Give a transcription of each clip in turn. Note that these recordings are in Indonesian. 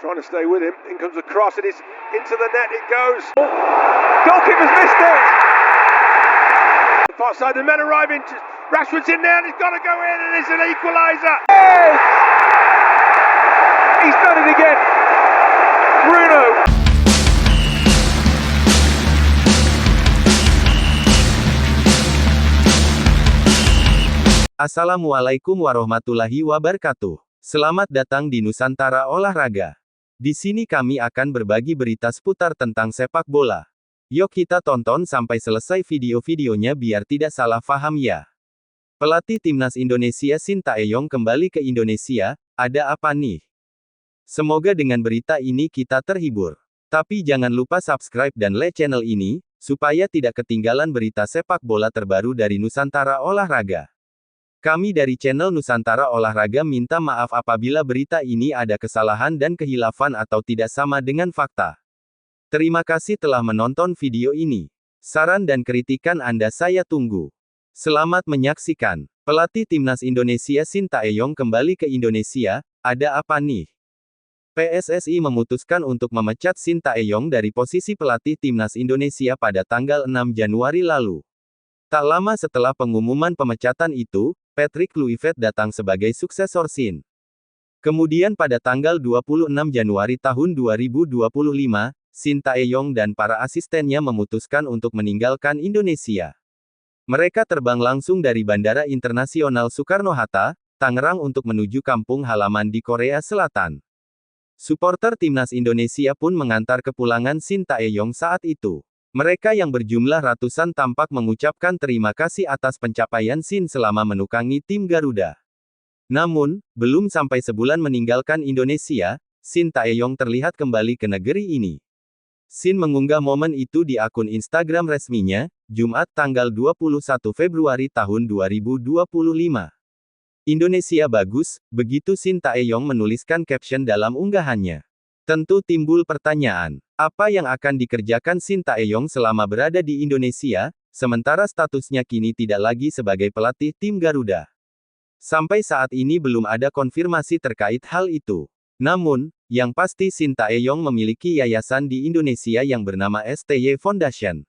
Trying to stay with him. In comes the cross. It is into the net. It goes. Goalkeeper's missed it. The far side. The men arriving. Rashford's in there and it's got to go in, and it's an equaliser. Yes! He's done it again. Bruno. Assalamualaikum warahmatullahi wabarakatuh. Selamat datang di Nusantara Olahraga. Di sini kami akan berbagi berita seputar tentang sepak bola. Yuk kita tonton sampai selesai video-videonya biar tidak salah paham ya. Pelatih Timnas Indonesia Shin Tae-yong kembali ke Indonesia, ada apa nih? Semoga dengan berita ini kita terhibur. Tapi jangan lupa subscribe dan like channel ini, supaya tidak ketinggalan berita sepak bola terbaru dari Nusantara Olahraga. Kami dari channel Nusantara Olahraga minta maaf apabila berita ini ada kesalahan dan kehilafan atau tidak sama dengan fakta. Terima kasih telah menonton video ini. Saran dan kritikan Anda saya tunggu. Selamat menyaksikan. Pelatih Timnas Indonesia Shin Tae-yong kembali ke Indonesia, ada apa nih? PSSI memutuskan untuk memecat Shin Tae-yong dari posisi pelatih Timnas Indonesia pada tanggal 6 Januari lalu. Tak lama setelah pengumuman pemecatan itu, Patrick Kluivert datang sebagai suksesor Shin. Kemudian pada tanggal 26 Januari tahun 2025, Shin Tae-yong dan para asistennya memutuskan untuk meninggalkan Indonesia. Mereka terbang langsung dari Bandara Internasional Soekarno-Hatta, Tangerang untuk menuju kampung halaman di Korea Selatan. Supporter Timnas Indonesia pun mengantar kepulangan Shin Tae-yong saat itu. Mereka yang berjumlah ratusan tampak mengucapkan terima kasih atas pencapaian Shin selama menukangi tim Garuda. Namun, belum sampai sebulan meninggalkan Indonesia, Shin Tae-yong terlihat kembali ke negeri ini. Shin mengunggah momen itu di akun Instagram resminya, Jumat tanggal 21 Februari tahun 2025. Indonesia bagus, begitu Shin Tae-yong menuliskan caption dalam unggahannya. Tentu timbul pertanyaan, apa yang akan dikerjakan Shin Tae-yong selama berada di Indonesia, sementara statusnya kini tidak lagi sebagai pelatih tim Garuda. Sampai saat ini belum ada konfirmasi terkait hal itu. Namun, yang pasti Shin Tae-yong memiliki yayasan di Indonesia yang bernama STY Foundation.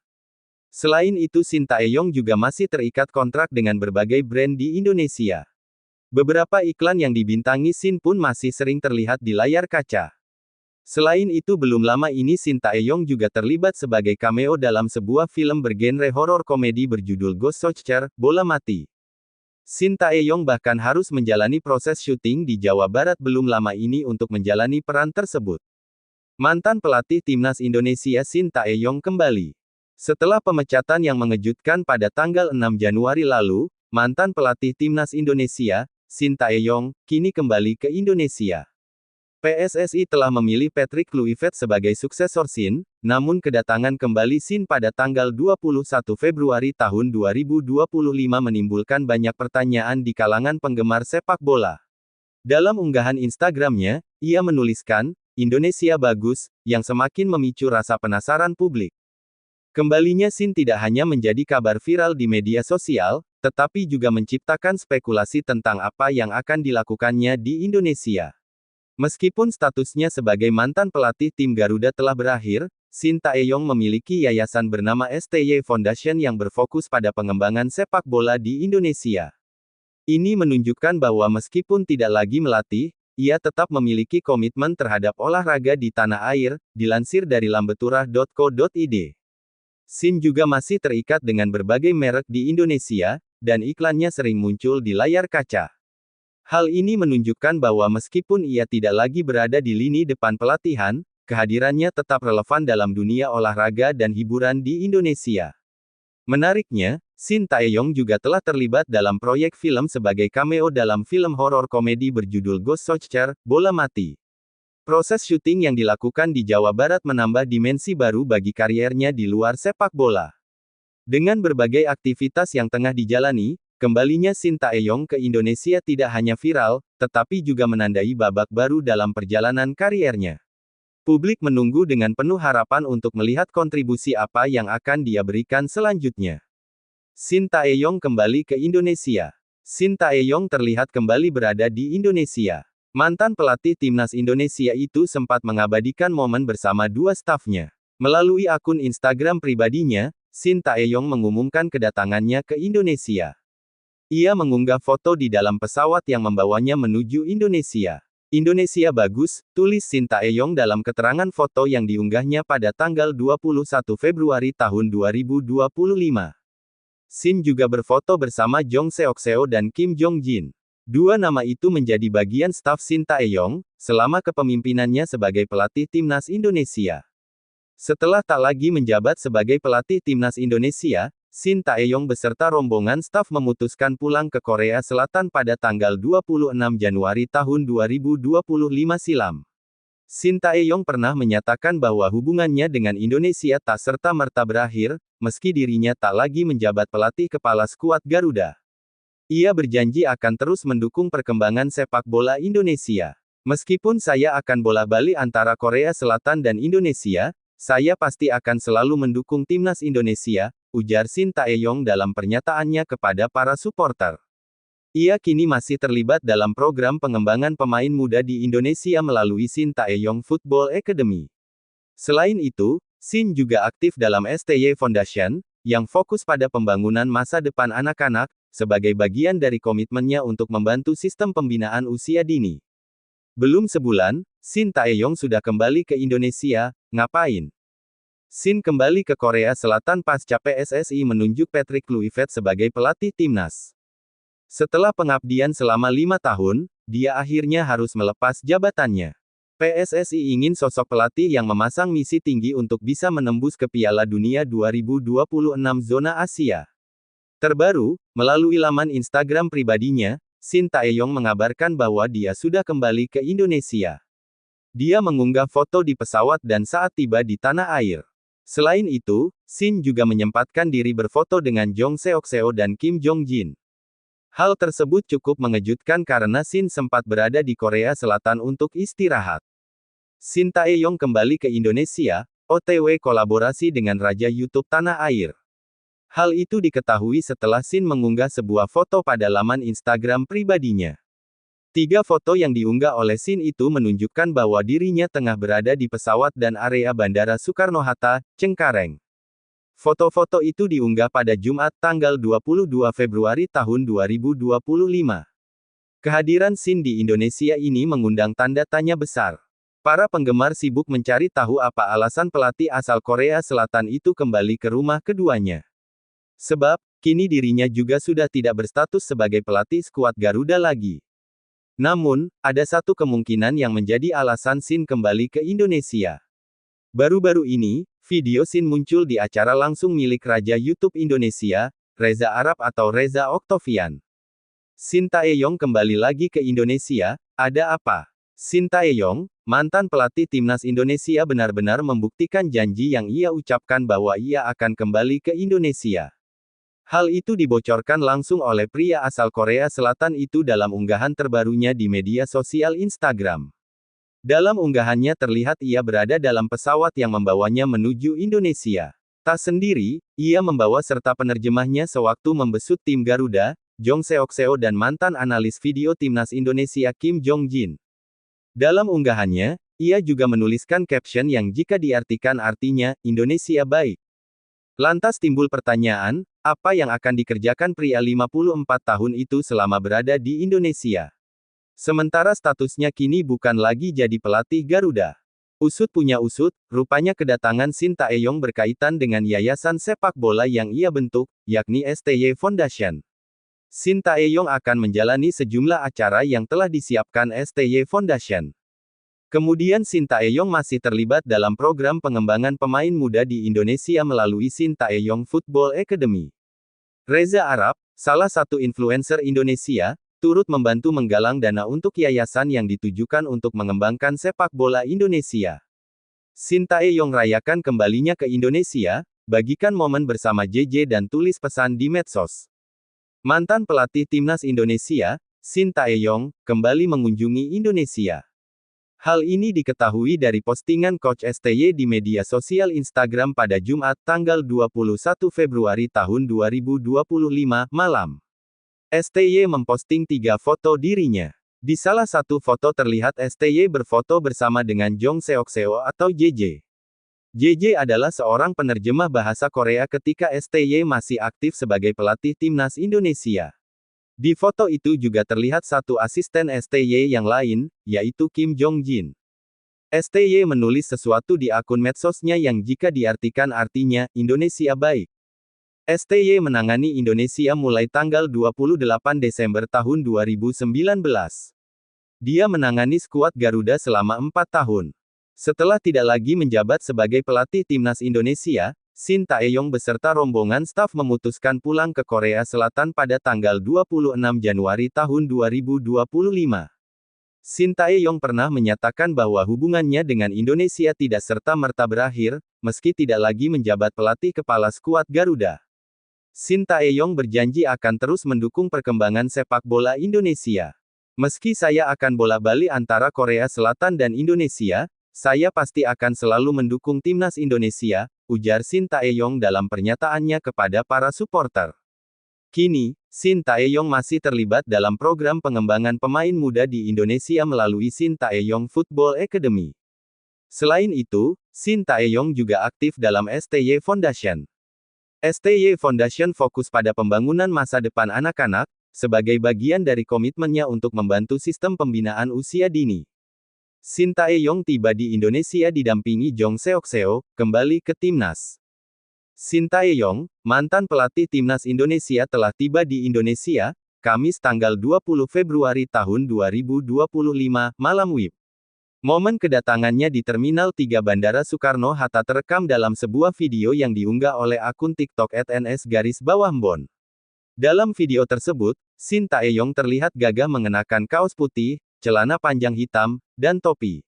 Selain itu Shin Tae-yong juga masih terikat kontrak dengan berbagai brand di Indonesia. Beberapa iklan yang dibintangi Shin pun masih sering terlihat di layar kaca. Selain itu belum lama ini Shin Tae-yong juga terlibat sebagai cameo dalam sebuah film bergenre horor komedi berjudul Ghost Soldier, Bola Mati. Shin Tae-yong bahkan harus menjalani proses syuting di Jawa Barat belum lama ini untuk menjalani peran tersebut. Mantan pelatih Timnas Indonesia Shin Tae-yong kembali. Setelah pemecatan yang mengejutkan pada tanggal 6 Januari lalu, mantan pelatih Timnas Indonesia, Shin Tae-yong, kini kembali ke Indonesia. PSSI telah memilih Patrick Kluivert sebagai suksesor Shin, namun kedatangan kembali Shin pada tanggal 21 Februari tahun 2025 menimbulkan banyak pertanyaan di kalangan penggemar sepak bola. Dalam unggahan Instagramnya, ia menuliskan, Indonesia bagus, yang semakin memicu rasa penasaran publik. Kembalinya Shin tidak hanya menjadi kabar viral di media sosial, tetapi juga menciptakan spekulasi tentang apa yang akan dilakukannya di Indonesia. Meskipun statusnya sebagai mantan pelatih tim Garuda telah berakhir, Shin Tae-yong memiliki yayasan bernama STY Foundation yang berfokus pada pengembangan sepak bola di Indonesia. Ini menunjukkan bahwa meskipun tidak lagi melatih, ia tetap memiliki komitmen terhadap olahraga di tanah air, dilansir dari lambeturah.co.id. Shin juga masih terikat dengan berbagai merek di Indonesia, dan iklannya sering muncul di layar kaca. Hal ini menunjukkan bahwa meskipun ia tidak lagi berada di lini depan pelatihan, kehadirannya tetap relevan dalam dunia olahraga dan hiburan di Indonesia. Menariknya, Shin Tae-yong juga telah terlibat dalam proyek film sebagai cameo dalam film horor komedi berjudul Ghost Soldier, Bola Mati. Proses syuting yang dilakukan di Jawa Barat menambah dimensi baru bagi kariernya di luar sepak bola. Dengan berbagai aktivitas yang tengah dijalani, kembalinya Shin Tae-yong ke Indonesia tidak hanya viral, tetapi juga menandai babak baru dalam perjalanan kariernya. Publik menunggu dengan penuh harapan untuk melihat kontribusi apa yang akan dia berikan selanjutnya. Shin Tae-yong kembali ke Indonesia. Shin Tae-yong terlihat kembali berada di Indonesia. Mantan pelatih timnas Indonesia itu sempat mengabadikan momen bersama dua stafnya. Melalui akun Instagram pribadinya, Shin Tae-yong mengumumkan kedatangannya ke Indonesia. Ia mengunggah foto di dalam pesawat yang membawanya menuju Indonesia. Indonesia bagus, tulis Shin Tae-yong dalam keterangan foto yang diunggahnya pada tanggal 21 Februari tahun 2025. Shin juga berfoto bersama Jong Seok-seo dan Kim Jong-jin. Dua nama itu menjadi bagian staf Shin Tae-yong, selama kepemimpinannya sebagai pelatih timnas Indonesia. Setelah tak lagi menjabat sebagai pelatih timnas Indonesia, Shin Tae-yong beserta rombongan staf memutuskan pulang ke Korea Selatan pada tanggal 26 Januari tahun 2025 silam. Shin Tae-yong pernah menyatakan bahwa hubungannya dengan Indonesia tak serta-merta berakhir, meski dirinya tak lagi menjabat pelatih kepala skuad Garuda. Ia berjanji akan terus mendukung perkembangan sepak bola Indonesia. Meskipun saya akan bola-balik antara Korea Selatan dan Indonesia, saya pasti akan selalu mendukung timnas Indonesia, ujar Shin Tae-yong dalam pernyataannya kepada para supporter. Ia kini masih terlibat dalam program pengembangan pemain muda di Indonesia melalui Shin Tae-yong Football Academy. Selain itu, Shin juga aktif dalam STY Foundation, yang fokus pada pembangunan masa depan anak-anak, sebagai bagian dari komitmennya untuk membantu sistem pembinaan usia dini. Belum sebulan, Shin Tae-yong sudah kembali ke Indonesia. Ngapain? Shin kembali ke Korea Selatan pasca PSSI menunjuk Patrick Kluivert sebagai pelatih timnas. Setelah pengabdian selama 5 tahun, dia akhirnya harus melepas jabatannya. PSSI ingin sosok pelatih yang memasang misi tinggi untuk bisa menembus ke Piala Dunia 2026 zona Asia. Terbaru, melalui laman Instagram pribadinya, Shin Tae-yong mengabarkan bahwa dia sudah kembali ke Indonesia. Dia mengunggah foto di pesawat dan saat tiba di tanah air. Selain itu, Shin juga menyempatkan diri berfoto dengan Jong Seok-seo dan Kim Jong-jin. Hal tersebut cukup mengejutkan karena Shin sempat berada di Korea Selatan untuk istirahat. Shin Tae-yong kembali ke Indonesia, OTW kolaborasi dengan Raja YouTube Tanah Air. Hal itu diketahui setelah Shin mengunggah sebuah foto pada laman Instagram pribadinya. 3 foto yang diunggah oleh Shin itu menunjukkan bahwa dirinya tengah berada di pesawat dan area Bandara Soekarno-Hatta, Cengkareng. Foto-foto itu diunggah pada Jumat tanggal 22 Februari tahun 2025. Kehadiran Shin di Indonesia ini mengundang tanda tanya besar. Para penggemar sibuk mencari tahu apa alasan pelatih asal Korea Selatan itu kembali ke rumah keduanya. Sebab, kini dirinya juga sudah tidak berstatus sebagai pelatih skuad Garuda lagi. Namun, ada satu kemungkinan yang menjadi alasan Shin kembali ke Indonesia. Baru-baru ini, video Shin muncul di acara langsung milik Raja YouTube Indonesia, Reza Arab atau Reza Oktavian. Shin Tae-yong kembali lagi ke Indonesia, ada apa? Shin Tae-yong, mantan pelatih timnas Indonesia benar-benar membuktikan janji yang ia ucapkan bahwa ia akan kembali ke Indonesia. Hal itu dibocorkan langsung oleh pria asal Korea Selatan itu dalam unggahan terbarunya di media sosial Instagram. Dalam unggahannya terlihat ia berada dalam pesawat yang membawanya menuju Indonesia. Tak sendiri, ia membawa serta penerjemahnya sewaktu membesut tim Garuda, Jong Seok-seo dan mantan analis video timnas Indonesia Kim Jong-jin. Dalam unggahannya, ia juga menuliskan caption yang jika diartikan artinya, Indonesia baik. Lantas timbul pertanyaan, apa yang akan dikerjakan pria 54 tahun itu selama berada di Indonesia? Sementara statusnya kini bukan lagi jadi pelatih Garuda. Usut punya usut, rupanya kedatangan Shin Tae-yong berkaitan dengan yayasan sepak bola yang ia bentuk, yakni STY Foundation. Shin Tae-yong akan menjalani sejumlah acara yang telah disiapkan STY Foundation. Kemudian Shin Tae-yong masih terlibat dalam program pengembangan pemain muda di Indonesia melalui Shin Tae-yong Football Academy. Reza Arab, salah satu influencer Indonesia, turut membantu menggalang dana untuk yayasan yang ditujukan untuk mengembangkan sepak bola Indonesia. Shin Tae-yong rayakan kembalinya ke Indonesia, bagikan momen bersama JJ dan tulis pesan di medsos. Mantan pelatih timnas Indonesia, Shin Tae-yong, kembali mengunjungi Indonesia. Hal ini diketahui dari postingan Coach STY di media sosial Instagram pada Jumat tanggal 21 Februari tahun 2025 malam. STY memposting 3 foto dirinya. Di salah satu foto terlihat STY berfoto bersama dengan Jong Seok-seo atau JJ. JJ adalah seorang penerjemah bahasa Korea ketika STY masih aktif sebagai pelatih timnas Indonesia. Di foto itu juga terlihat satu asisten STY yang lain, yaitu Kim Jong-jin. STY menulis sesuatu di akun medsosnya yang jika diartikan artinya, Indonesia baik. STY menangani Indonesia mulai tanggal 28 Desember tahun 2019. Dia menangani skuad Garuda selama 4 tahun. Setelah tidak lagi menjabat sebagai pelatih timnas Indonesia, Shin Tae-yong beserta rombongan staf memutuskan pulang ke Korea Selatan pada tanggal 26 Januari tahun 2025. Shin Tae-yong pernah menyatakan bahwa hubungannya dengan Indonesia tidak serta-merta berakhir, meski tidak lagi menjabat pelatih kepala skuad Garuda. Shin Tae-yong berjanji akan terus mendukung perkembangan sepak bola Indonesia. Meski saya akan bolak-balik antara Korea Selatan dan Indonesia, saya pasti akan selalu mendukung timnas Indonesia, ujar Shin Tae-yong dalam pernyataannya kepada para supporter. Kini, Shin Tae-yong masih terlibat dalam program pengembangan pemain muda di Indonesia melalui Shin Tae-yong Football Academy. Selain itu, Shin Tae-yong juga aktif dalam STY Foundation. STY Foundation fokus pada pembangunan masa depan anak-anak, sebagai bagian dari komitmennya untuk membantu sistem pembinaan usia dini. Shin Tae-yong tiba di Indonesia didampingi Jong Seok-seo, kembali ke timnas. Shin Tae-yong, mantan pelatih timnas Indonesia telah tiba di Indonesia, Kamis tanggal 20 Februari tahun 2025, malam WIB. Momen kedatangannya di Terminal 3 Bandara Soekarno-Hatta terekam dalam sebuah video yang diunggah oleh akun TikTok @ns_mbon. Dalam video tersebut, Shin Tae-yong terlihat gagah mengenakan kaos putih, celana panjang hitam, dan topi.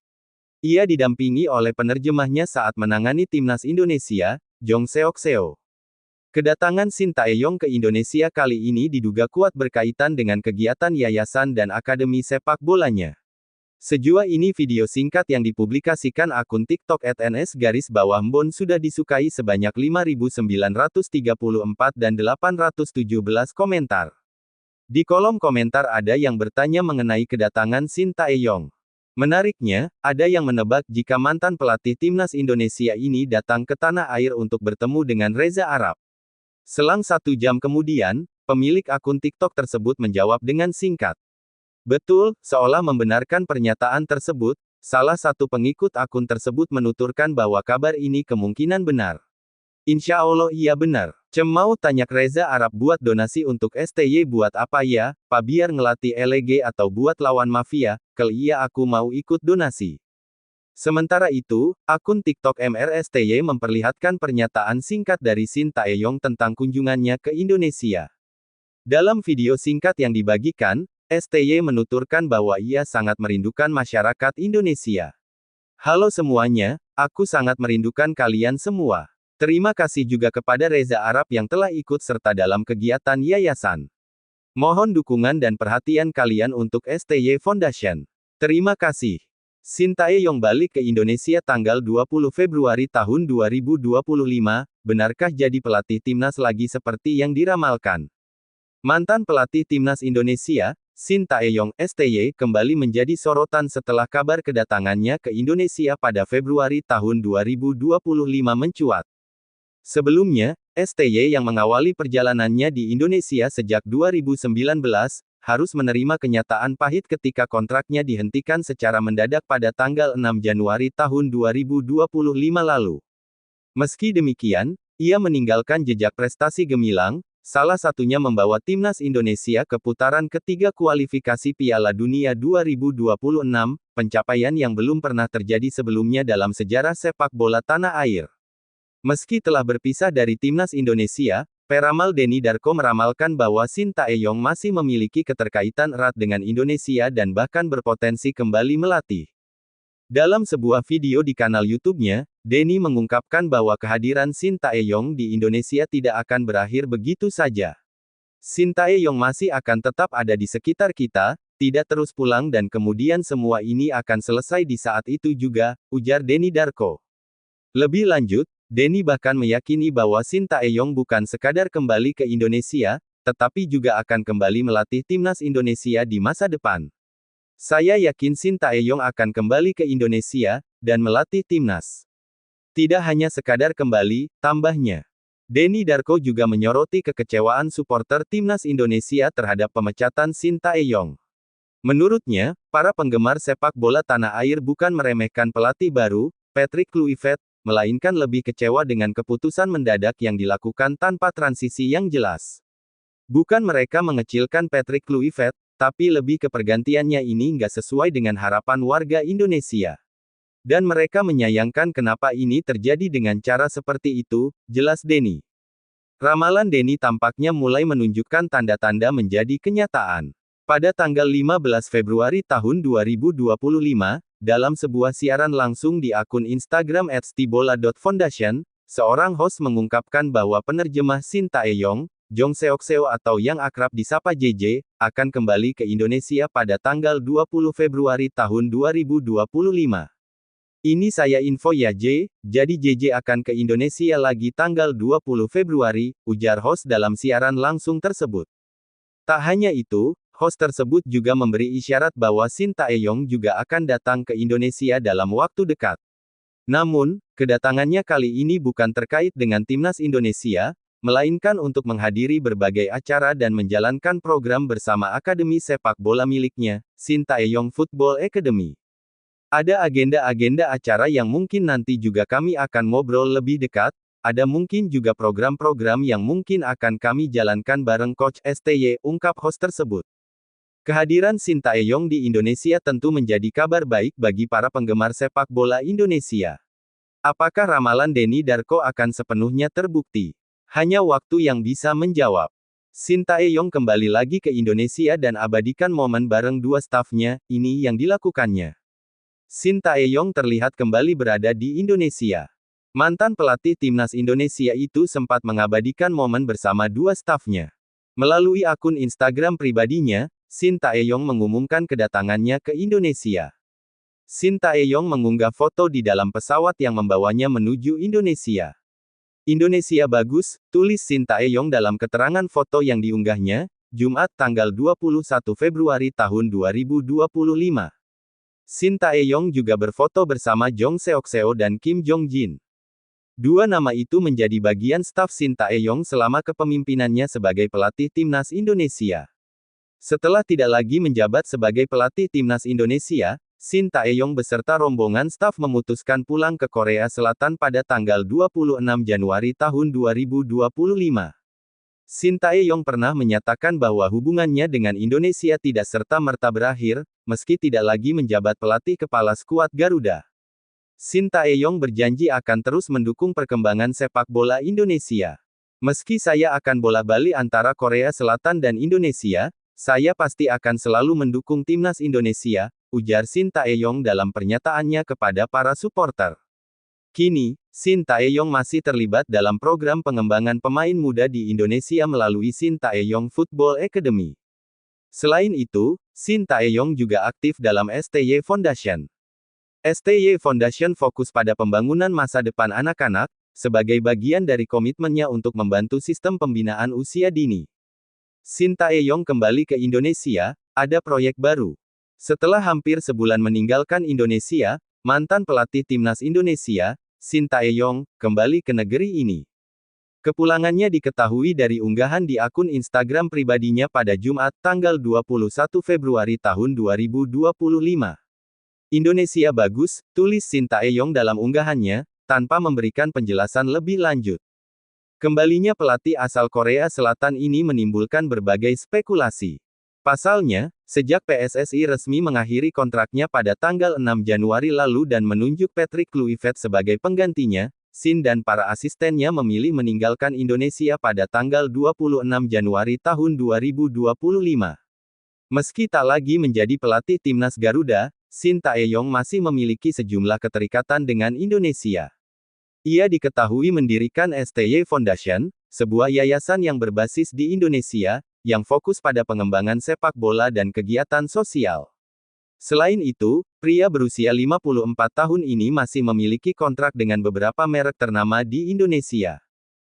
Ia didampingi oleh penerjemahnya saat menangani timnas Indonesia, Jong Seok-seo. Kedatangan Shin Tae-yong ke Indonesia kali ini diduga kuat berkaitan dengan kegiatan yayasan dan akademi sepak bolanya. Sejauh ini video singkat yang dipublikasikan akun TikTok @ns_mbon sudah disukai sebanyak 5.934 dan 817 komentar. Di kolom komentar ada yang bertanya mengenai kedatangan Shin Tae-yong. Menariknya, ada yang menebak jika mantan pelatih timnas Indonesia ini datang ke tanah air untuk bertemu dengan Reza Arab. Selang 1 jam kemudian, pemilik akun TikTok tersebut menjawab dengan singkat. Betul, seolah membenarkan pernyataan tersebut, salah satu pengikut akun tersebut menuturkan bahwa kabar ini kemungkinan benar. Insya Allah iya benar. Mau tanyak Reza Arab buat donasi untuk STY buat apa ya, Pak biar ngelatih LG atau buat lawan mafia, kalau iya aku mau ikut donasi. Sementara itu, akun TikTok MRSTY memperlihatkan pernyataan singkat dari Shin Tae-yong tentang kunjungannya ke Indonesia. Dalam video singkat yang dibagikan, STY menuturkan bahwa ia sangat merindukan masyarakat Indonesia. Halo semuanya, aku sangat merindukan kalian semua. Terima kasih juga kepada Reza Arab yang telah ikut serta dalam kegiatan yayasan. Mohon dukungan dan perhatian kalian untuk STY Foundation. Terima kasih. Shin Tae-yong balik ke Indonesia tanggal 20 Februari tahun 2025, benarkah jadi pelatih timnas lagi seperti yang diramalkan? Mantan pelatih timnas Indonesia, Shin Tae-yong STY kembali menjadi sorotan setelah kabar kedatangannya ke Indonesia pada Februari tahun 2025 mencuat. Sebelumnya, STY yang mengawali perjalanannya di Indonesia sejak 2019, harus menerima kenyataan pahit ketika kontraknya dihentikan secara mendadak pada tanggal 6 Januari tahun 2025 lalu. Meski demikian, ia meninggalkan jejak prestasi gemilang, salah satunya membawa timnas Indonesia ke putaran ketiga kualifikasi Piala Dunia 2026, pencapaian yang belum pernah terjadi sebelumnya dalam sejarah sepak bola tanah air. Meski telah berpisah dari timnas Indonesia, peramal Denny Darko meramalkan bahwa Shin Tae-yong masih memiliki keterkaitan erat dengan Indonesia dan bahkan berpotensi kembali melatih. Dalam sebuah video di kanal YouTube-nya, Denny mengungkapkan bahwa kehadiran Shin Tae-yong di Indonesia tidak akan berakhir begitu saja. Shin Tae-yong masih akan tetap ada di sekitar kita, tidak terus pulang dan kemudian semua ini akan selesai di saat itu juga, ujar Denny Darko. Lebih lanjut, Denny bahkan meyakini bahwa Shin Tae-yong bukan sekadar kembali ke Indonesia, tetapi juga akan kembali melatih timnas Indonesia di masa depan. Saya yakin Shin Tae-yong akan kembali ke Indonesia, dan melatih timnas. Tidak hanya sekadar kembali, tambahnya. Denny Darko juga menyoroti kekecewaan supporter timnas Indonesia terhadap pemecatan Shin Tae-yong. Menurutnya, para penggemar sepak bola tanah air bukan meremehkan pelatih baru, Patrick Kluivert, melainkan lebih kecewa dengan keputusan mendadak yang dilakukan tanpa transisi yang jelas. Bukan mereka mengecilkan Patrick Kluivert, tapi lebih ke pergantiannya ini nggak sesuai dengan harapan warga Indonesia. Dan mereka menyayangkan kenapa ini terjadi dengan cara seperti itu, jelas Denny. Ramalan Denny tampaknya mulai menunjukkan tanda-tanda menjadi kenyataan. Pada tanggal 15 Februari tahun 2025, dalam sebuah siaran langsung di akun Instagram @stibola.foundation, seorang host mengungkapkan bahwa penerjemah Shin Tae-yong, Jong Seok-seo atau yang akrab disapa JJ, akan kembali ke Indonesia pada tanggal 20 Februari tahun 2025. Ini saya info ya jadi JJ akan ke Indonesia lagi tanggal 20 Februari, ujar host dalam siaran langsung tersebut. Tak hanya itu, host tersebut juga memberi isyarat bahwa Shin Tae-yong juga akan datang ke Indonesia dalam waktu dekat. Namun, kedatangannya kali ini bukan terkait dengan timnas Indonesia, melainkan untuk menghadiri berbagai acara dan menjalankan program bersama Akademi Sepak Bola miliknya, Shin Tae-yong Football Academy. Ada agenda-agenda acara yang mungkin nanti juga kami akan ngobrol lebih dekat, ada mungkin juga program-program yang mungkin akan kami jalankan bareng Coach STY, ungkap host tersebut. Kehadiran Shin Tae-yong di Indonesia tentu menjadi kabar baik bagi para penggemar sepak bola Indonesia. Apakah ramalan Denny Darko akan sepenuhnya terbukti? Hanya waktu yang bisa menjawab. Shin Tae-yong kembali lagi ke Indonesia dan abadikan momen bareng dua stafnya, ini yang dilakukannya. Shin Tae-yong terlihat kembali berada di Indonesia. Mantan pelatih timnas Indonesia itu sempat mengabadikan momen bersama dua stafnya. Melalui akun Instagram pribadinya, Shin Tae-yong mengumumkan kedatangannya ke Indonesia. Shin Tae-yong mengunggah foto di dalam pesawat yang membawanya menuju Indonesia. Indonesia bagus, tulis Shin Tae-yong dalam keterangan foto yang diunggahnya, Jumat tanggal 21 Februari tahun 2025. Shin Tae-yong juga berfoto bersama Jong Seok-seo dan Kim Jong-jin. Dua nama itu menjadi bagian staf Shin Tae-yong selama kepemimpinannya sebagai pelatih timnas Indonesia. Setelah tidak lagi menjabat sebagai pelatih timnas Indonesia, Shin Tae-yong beserta rombongan staf memutuskan pulang ke Korea Selatan pada tanggal 26 Januari tahun 2025. Shin Tae-yong pernah menyatakan bahwa hubungannya dengan Indonesia tidak serta-merta berakhir, meski tidak lagi menjabat pelatih kepala skuad Garuda. Shin Tae-yong berjanji akan terus mendukung perkembangan sepak bola Indonesia. Meski saya akan bolak-balik antara Korea Selatan dan Indonesia, saya pasti akan selalu mendukung timnas Indonesia, ujar Shin Tae-yong dalam pernyataannya kepada para supporter. Kini, Shin Tae-yong masih terlibat dalam program pengembangan pemain muda di Indonesia melalui Shin Tae-yong Football Academy. Selain itu, Shin Tae-yong juga aktif dalam STY Foundation. STY Foundation fokus pada pembangunan masa depan anak-anak, sebagai bagian dari komitmennya untuk membantu sistem pembinaan usia dini. Shin Tae-yong kembali ke Indonesia, ada proyek baru. Setelah hampir sebulan meninggalkan Indonesia, mantan pelatih timnas Indonesia, Shin Tae-yong, kembali ke negeri ini. Kepulangannya diketahui dari unggahan di akun Instagram pribadinya pada Jumat, tanggal 21 Februari tahun 2025. Indonesia bagus, tulis Shin Tae-yong dalam unggahannya, tanpa memberikan penjelasan lebih lanjut. Kembalinya pelatih asal Korea Selatan ini menimbulkan berbagai spekulasi. Pasalnya, sejak PSSI resmi mengakhiri kontraknya pada tanggal 6 Januari lalu dan menunjuk Patrick Kluivert sebagai penggantinya, Shin dan para asistennya memilih meninggalkan Indonesia pada tanggal 26 Januari tahun 2025. Meski tak lagi menjadi pelatih timnas Garuda, Shin Tae-yong masih memiliki sejumlah keterikatan dengan Indonesia. Ia diketahui mendirikan STY Foundation, sebuah yayasan yang berbasis di Indonesia, yang fokus pada pengembangan sepak bola dan kegiatan sosial. Selain itu, pria berusia 54 tahun ini masih memiliki kontrak dengan beberapa merek ternama di Indonesia.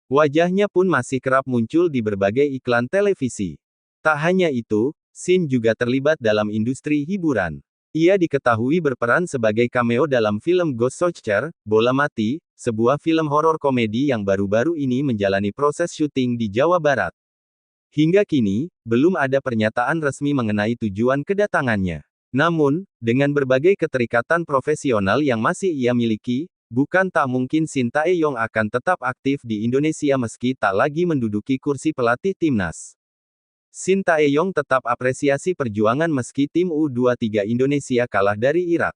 Wajahnya pun masih kerap muncul di berbagai iklan televisi. Tak hanya itu, Sin juga terlibat dalam industri hiburan. Ia diketahui berperan sebagai cameo dalam film Ghost Soldier, Bola Mati, sebuah film horor komedi yang baru-baru ini menjalani proses syuting di Jawa Barat. Hingga kini, belum ada pernyataan resmi mengenai tujuan kedatangannya. Namun, dengan berbagai keterikatan profesional yang masih ia miliki, bukan tak mungkin Shin Tae-yong akan tetap aktif di Indonesia meski tak lagi menduduki kursi pelatih timnas. Shin Tae-yong tetap apresiasi perjuangan meski tim U23 Indonesia kalah dari Irak.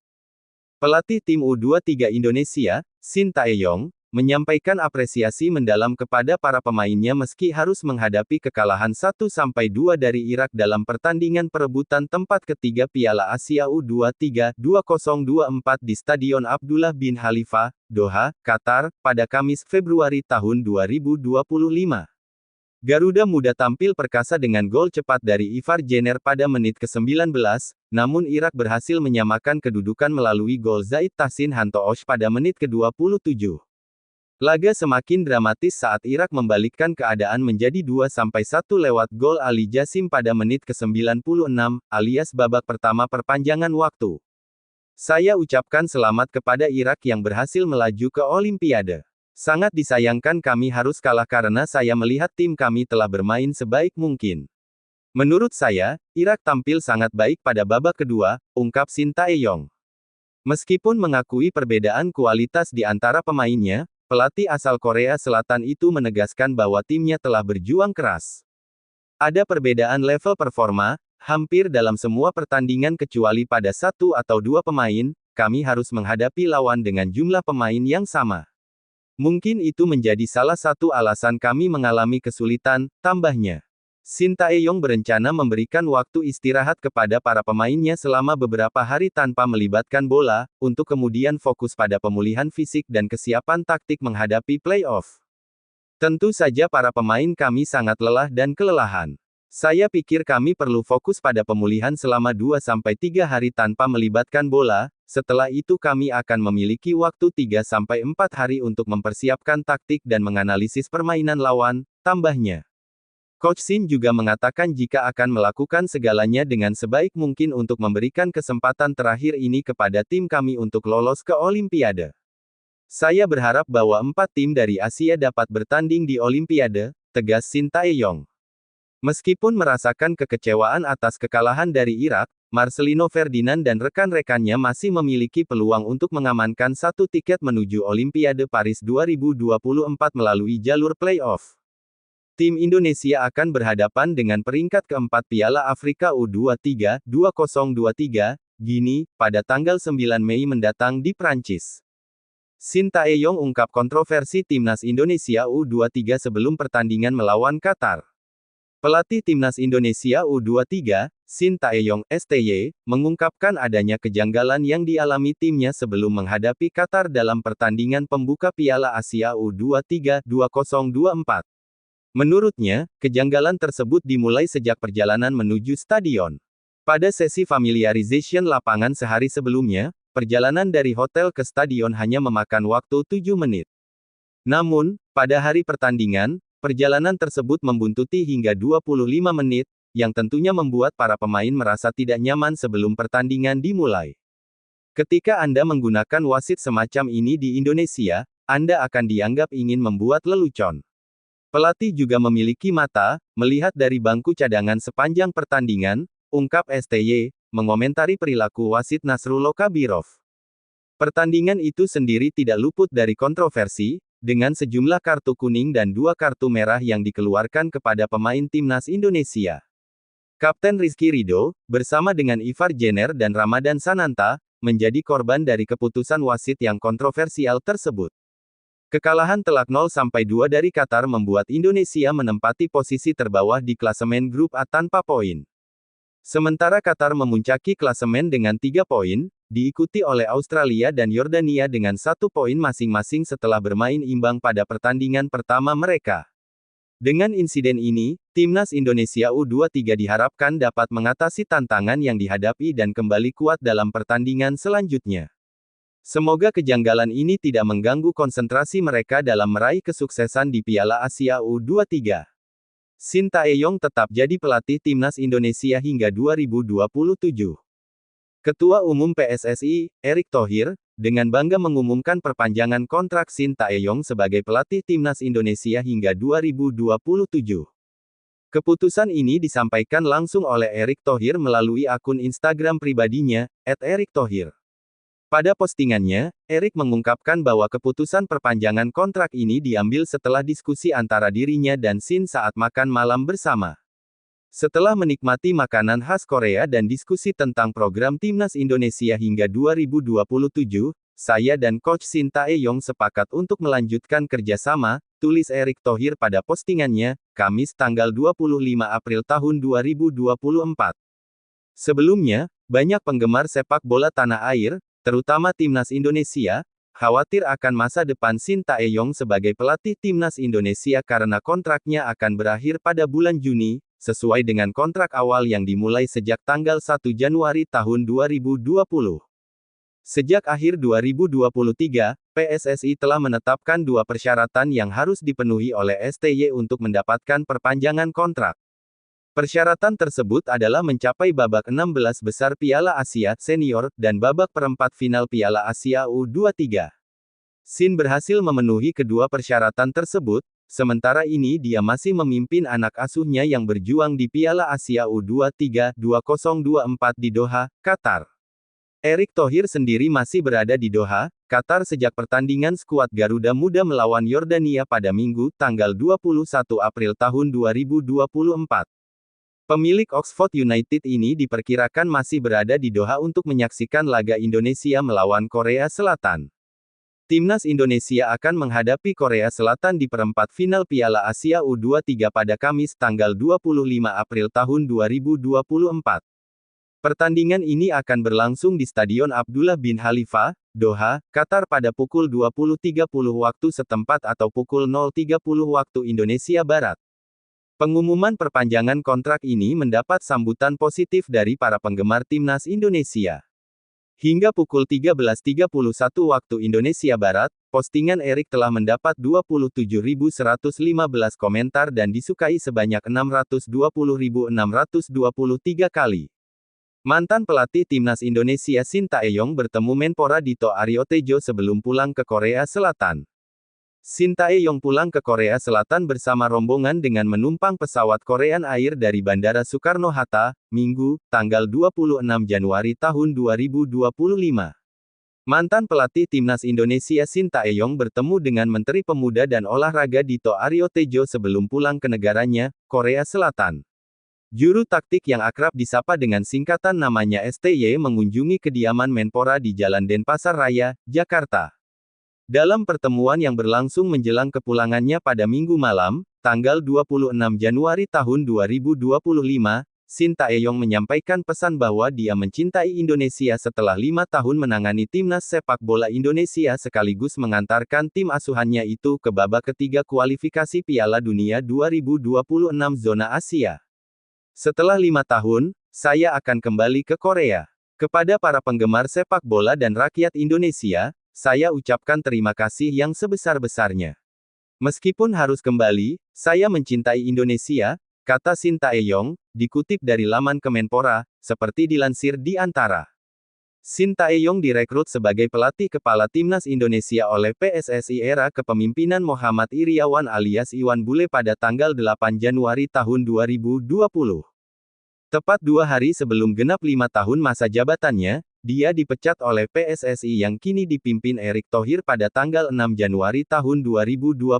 Pelatih tim U23 Indonesia, Shin Tae-yong, menyampaikan apresiasi mendalam kepada para pemainnya meski harus menghadapi kekalahan 1-2 dari Irak dalam pertandingan perebutan tempat ketiga Piala Asia U23 2024 di Stadion Abdullah bin Khalifa, Doha, Qatar, pada Kamis Februari tahun 2025. Garuda Muda tampil perkasa dengan gol cepat dari Ivar Jenner pada menit ke-19, namun Irak berhasil menyamakan kedudukan melalui gol Zaid Tahsin Hantoosh pada menit ke-27. Laga semakin dramatis saat Irak membalikkan keadaan menjadi 2-1 lewat gol Ali Jasim pada menit ke-96, alias babak pertama perpanjangan waktu. Saya ucapkan selamat kepada Irak yang berhasil melaju ke Olimpiade. Sangat disayangkan kami harus kalah karena saya melihat tim kami telah bermain sebaik mungkin. Menurut saya, Irak tampil sangat baik pada babak kedua, ungkap Shin Tae-yong. Meskipun mengakui perbedaan kualitas di antara pemainnya, pelatih asal Korea Selatan itu menegaskan bahwa timnya telah berjuang keras. Ada perbedaan level performa, hampir dalam semua pertandingan kecuali pada 1 atau 2 pemain, kami harus menghadapi lawan dengan jumlah pemain yang sama. Mungkin itu menjadi salah satu alasan kami mengalami kesulitan, tambahnya. Shin Tae-yong berencana memberikan waktu istirahat kepada para pemainnya selama beberapa hari tanpa melibatkan bola, untuk kemudian fokus pada pemulihan fisik dan kesiapan taktik menghadapi playoff. Tentu saja para pemain kami sangat lelah dan kelelahan. Saya pikir kami perlu fokus pada pemulihan selama 2-3 hari tanpa melibatkan bola, setelah itu kami akan memiliki waktu 3-4 hari untuk mempersiapkan taktik dan menganalisis permainan lawan, tambahnya. Coach Shin juga mengatakan jika akan melakukan segalanya dengan sebaik mungkin untuk memberikan kesempatan terakhir ini kepada tim kami untuk lolos ke Olimpiade. Saya berharap bahwa 4 tim dari Asia dapat bertanding di Olimpiade, tegas Shin Tae-yong. Meskipun merasakan kekecewaan atas kekalahan dari Irak, Marcelino Ferdinand dan rekan-rekannya masih memiliki peluang untuk mengamankan 1 tiket menuju Olimpiade Paris 2024 melalui jalur playoff. Tim Indonesia akan berhadapan dengan peringkat keempat Piala Afrika U23 2023, Gini, pada tanggal 9 Mei mendatang di Prancis. Shin Tae-yong ungkap kontroversi timnas Indonesia U23 sebelum pertandingan melawan Qatar. Pelatih timnas Indonesia U23, Shin Tae-yong, STY, mengungkapkan adanya kejanggalan yang dialami timnya sebelum menghadapi Qatar dalam pertandingan pembuka Piala Asia U23 2024. Menurutnya, kejanggalan tersebut dimulai sejak perjalanan menuju stadion. Pada sesi familiarization lapangan sehari sebelumnya, perjalanan dari hotel ke stadion hanya memakan waktu 7 menit. Namun, pada hari pertandingan, perjalanan tersebut membuntuti hingga 25 menit, yang tentunya membuat para pemain merasa tidak nyaman sebelum pertandingan dimulai. Ketika Anda menggunakan wasit semacam ini di Indonesia, Anda akan dianggap ingin membuat lelucon. Pelatih juga memiliki mata, melihat dari bangku cadangan sepanjang pertandingan, ungkap STY, mengomentari perilaku wasit Nasrullah Kabirov. Pertandingan itu sendiri tidak luput dari kontroversi, dengan sejumlah kartu kuning dan 2 kartu merah yang dikeluarkan kepada pemain timnas Indonesia. Kapten Rizky Ridho, bersama dengan Ivar Jenner dan Ramadan Sananta, menjadi korban dari keputusan wasit yang kontroversial tersebut. Kekalahan telak 0-2 dari Qatar membuat Indonesia menempati posisi terbawah di klasemen grup A tanpa poin. Sementara Qatar memuncaki klasemen dengan 3 poin, diikuti oleh Australia dan Yordania dengan 1 poin masing-masing setelah bermain imbang pada pertandingan pertama mereka. Dengan insiden ini, timnas Indonesia U23 diharapkan dapat mengatasi tantangan yang dihadapi dan kembali kuat dalam pertandingan selanjutnya. Semoga kejanggalan ini tidak mengganggu konsentrasi mereka dalam meraih kesuksesan di Piala Asia U23. Shin Tae-yong tetap jadi pelatih timnas Indonesia hingga 2027. Ketua Umum PSSI, Erick Thohir, dengan bangga mengumumkan perpanjangan kontrak Shin Tae-yong sebagai pelatih timnas Indonesia hingga 2027. Keputusan ini disampaikan langsung oleh Erick Thohir melalui akun Instagram pribadinya, @erikthohir. Pada postingannya, Erick mengungkapkan bahwa keputusan perpanjangan kontrak ini diambil setelah diskusi antara dirinya dan Shin saat makan malam bersama. Setelah menikmati makanan khas Korea dan diskusi tentang program timnas Indonesia hingga 2027, saya dan Coach Shin Tae-yong sepakat untuk melanjutkan kerjasama, tulis Erick Thohir pada postingannya, Kamis tanggal 25 April tahun 2024. Sebelumnya, banyak penggemar sepak bola tanah air, terutama timnas Indonesia, khawatir akan masa depan Shin Tae-yong sebagai pelatih timnas Indonesia karena kontraknya akan berakhir pada bulan Juni, sesuai dengan kontrak awal yang dimulai sejak tanggal 1 Januari tahun 2020. Sejak akhir 2023, PSSI telah menetapkan 2 persyaratan yang harus dipenuhi oleh STY untuk mendapatkan perpanjangan kontrak. Persyaratan tersebut adalah mencapai babak 16 besar Piala Asia Senior dan babak perempat final Piala Asia U23. Shin berhasil memenuhi kedua persyaratan tersebut, sementara ini dia masih memimpin anak asuhnya yang berjuang di Piala Asia U23 2024 di Doha, Qatar. Erick Thohir sendiri masih berada di Doha, Qatar sejak pertandingan skuad Garuda Muda melawan Yordania pada Minggu, tanggal 21 April tahun 2024. Pemilik Oxford United ini diperkirakan masih berada di Doha untuk menyaksikan laga Indonesia melawan Korea Selatan. Timnas Indonesia akan menghadapi Korea Selatan di perempat final Piala Asia U23 pada Kamis tanggal 25 April tahun 2024. Pertandingan ini akan berlangsung di Stadion Abdullah bin Khalifa, Doha, Qatar pada pukul 20.30 waktu setempat atau pukul 0.30 waktu Indonesia Barat. Pengumuman perpanjangan kontrak ini mendapat sambutan positif dari para penggemar timnas Indonesia. Hingga pukul 13.31 waktu Indonesia Barat, postingan Erick telah mendapat 27.115 komentar dan disukai sebanyak 620.623 kali. Mantan pelatih timnas Indonesia Shin Tae-yong bertemu Menpora Dito Aryo Tejo sebelum pulang ke Korea Selatan. Shin Tae-yong pulang ke Korea Selatan bersama rombongan dengan menumpang pesawat Korean Air dari Bandara Soekarno-Hatta, Minggu, tanggal 26 Januari tahun 2025. Mantan pelatih timnas Indonesia Shin Tae-yong bertemu dengan Menteri Pemuda dan Olahraga Dito Aryo Tejo sebelum pulang ke negaranya, Korea Selatan. Juru taktik yang akrab disapa dengan singkatan namanya STY mengunjungi kediaman Menpora di Jalan Denpasar Raya, Jakarta. Dalam pertemuan yang berlangsung menjelang kepulangannya pada Minggu malam, tanggal 26 Januari tahun 2025, Shin Tae-yong menyampaikan pesan bahwa dia mencintai Indonesia setelah 5 tahun menangani timnas sepak bola Indonesia sekaligus mengantarkan tim asuhannya itu ke babak ketiga kualifikasi Piala Dunia 2026 zona Asia. Setelah 5 tahun, saya akan kembali ke Korea. Kepada para penggemar sepak bola dan rakyat Indonesia, saya ucapkan terima kasih yang sebesar-besarnya. Meskipun harus kembali, saya mencintai Indonesia, kata Shin Tae-yong, dikutip dari laman Kemenpora, seperti dilansir di Antara. Shin Tae-yong direkrut sebagai pelatih kepala timnas Indonesia oleh PSSI era kepemimpinan Muhammad Iriawan alias Iwan Bule pada tanggal 8 Januari tahun 2020. Tepat 2 hari sebelum genap 5 tahun masa jabatannya, dia dipecat oleh PSSI yang kini dipimpin Erick Thohir pada tanggal 6 Januari tahun 2025.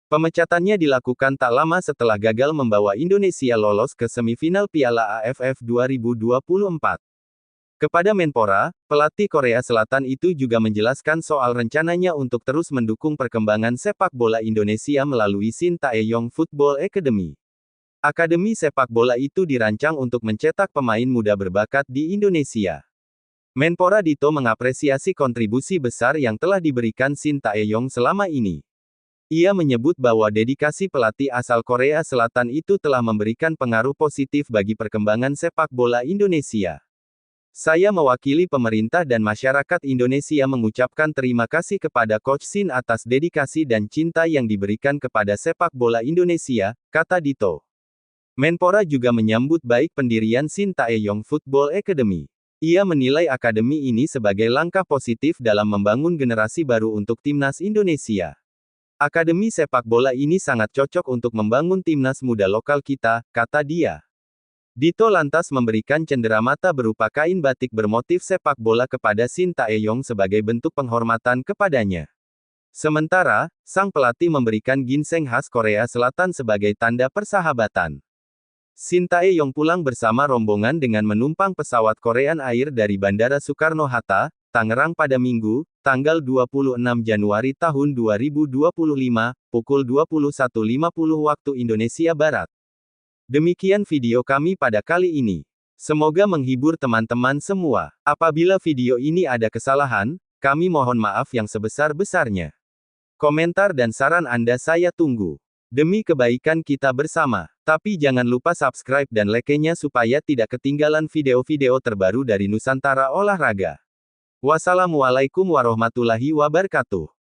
Pemecatannya dilakukan tak lama setelah gagal membawa Indonesia lolos ke semifinal Piala AFF 2024. Kepada Menpora, pelatih Korea Selatan itu juga menjelaskan soal rencananya untuk terus mendukung perkembangan sepak bola Indonesia melalui Shin Tae-yong Football Academy. Akademi sepak bola itu dirancang untuk mencetak pemain muda berbakat di Indonesia. Menpora Dito mengapresiasi kontribusi besar yang telah diberikan Shin Tae-yong selama ini. Ia menyebut bahwa dedikasi pelatih asal Korea Selatan itu telah memberikan pengaruh positif bagi perkembangan sepak bola Indonesia. Saya mewakili pemerintah dan masyarakat Indonesia mengucapkan terima kasih kepada Coach Shin atas dedikasi dan cinta yang diberikan kepada sepak bola Indonesia, kata Dito. Menpora juga menyambut baik pendirian Shin Tae-yong Football Academy. Ia menilai akademi ini sebagai langkah positif dalam membangun generasi baru untuk timnas Indonesia. Akademi sepak bola ini sangat cocok untuk membangun timnas muda lokal kita, kata dia. Dito lantas memberikan cenderamata berupa kain batik bermotif sepak bola kepada Shin Tae-yong sebagai bentuk penghormatan kepadanya. Sementara, sang pelatih memberikan ginseng khas Korea Selatan sebagai tanda persahabatan. Shin Tae-yong pulang bersama rombongan dengan menumpang pesawat Korean Air dari Bandara Soekarno-Hatta, Tangerang pada Minggu, tanggal 26 Januari tahun 2025, pukul 21.50 waktu Indonesia Barat. Demikian video kami pada kali ini. Semoga menghibur teman-teman semua. Apabila video ini ada kesalahan, kami mohon maaf yang sebesar-besarnya. Komentar dan saran Anda saya tunggu. Demi kebaikan kita bersama. Tapi jangan lupa subscribe dan like-nya supaya tidak ketinggalan video-video terbaru dari Nusantara Olahraga. Wassalamualaikum warahmatullahi wabarakatuh.